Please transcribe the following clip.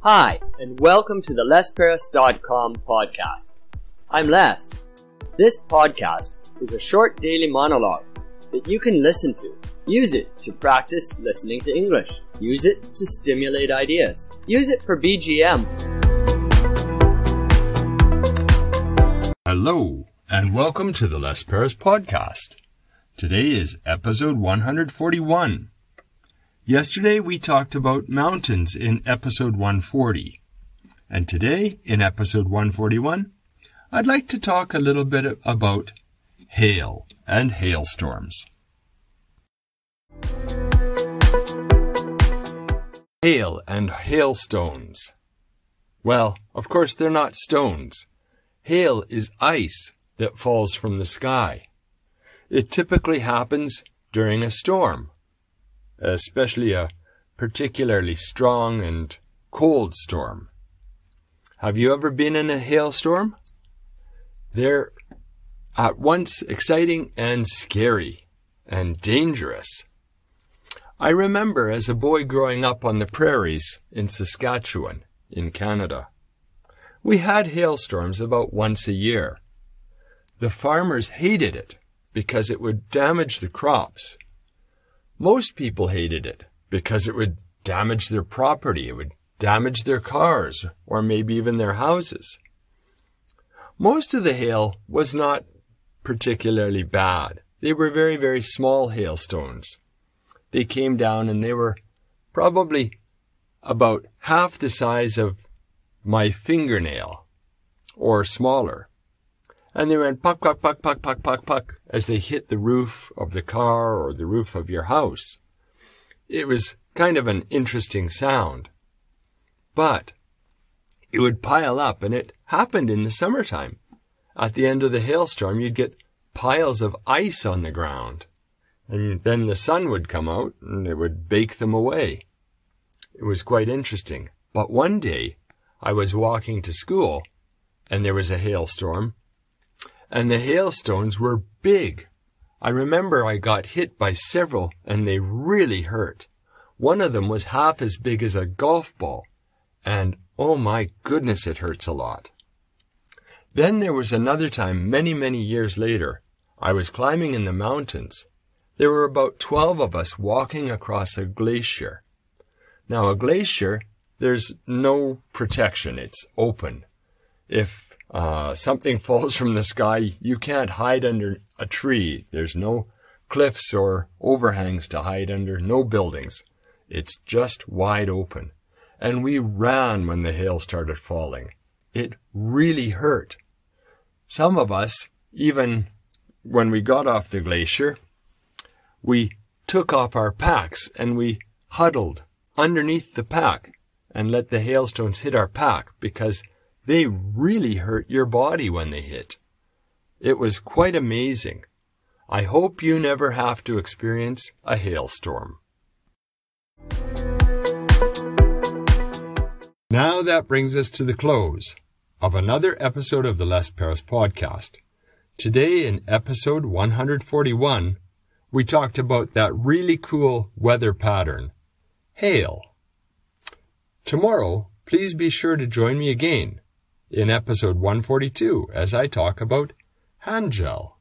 Hi, and welcome to the lesparis.com podcast. I'm Les. This podcast is a short daily monologue that you can listen to. Use it to practice listening to English. Use it to stimulate ideas. Use it for BGM. Hello, and welcome to the Les Paris podcast. Today is episode 141. Yesterday we talked about mountains in episode 140. And today, in episode 141, I'd like to talk a little bit about hail and hailstorms. Hail and hailstones. Well, of course they're not stones. Hail is ice that falls from the sky. It typically happens during a storm, especially a particularly strong and cold storm. Have you ever been in a hailstorm? They're at once exciting and scary and dangerous. I remember as a boy growing up on the Prairies in Saskatchewan in Canada. We had hailstorms about once a year. The farmers hated it because it would damage the crops. Most people hated it because it would damage their property. It would damage their cars or maybe even their houses. Most of the hail was not particularly bad. They were very, very small hailstones. They came down and they were probably about half the size of my fingernail or smaller. And they went puck, puck, puck, puck, puck, puck, puck as they hit the roof of the car or the roof of your house. It was kind of an interesting sound. But it would pile up, and it happened in the summertime. At the end of the hailstorm, you'd get piles of ice on the ground. And then the sun would come out and it would bake them away. It was quite interesting. But one day I was walking to school and there was a hailstorm. And the hailstones were big. I remember I got hit by several and they really hurt. One of them was half as big as a golf ball. And oh my goodness, it hurts a lot. Then there was another time many, many years later. I was climbing in the mountains. There were about 12 of us walking across a glacier. Now a glacier, there's no protection. It's open. If something falls from the sky, you can't hide under a tree. There's no cliffs or overhangs to hide under, no buildings. It's just wide open. And we ran when the hail started falling. It really hurt. Some of us, even when we got off the glacier, we took off our packs and we huddled underneath the pack and let the hailstones hit our pack because they really hurt your body when they hit. It was quite amazing. I hope you never have to experience a hailstorm. Now that brings us to the close of another episode of the Les Paris podcast. Today in episode 141, we talked about that really cool weather pattern, hail. Tomorrow, please be sure to join me again in episode 142 as I talk about hand gel.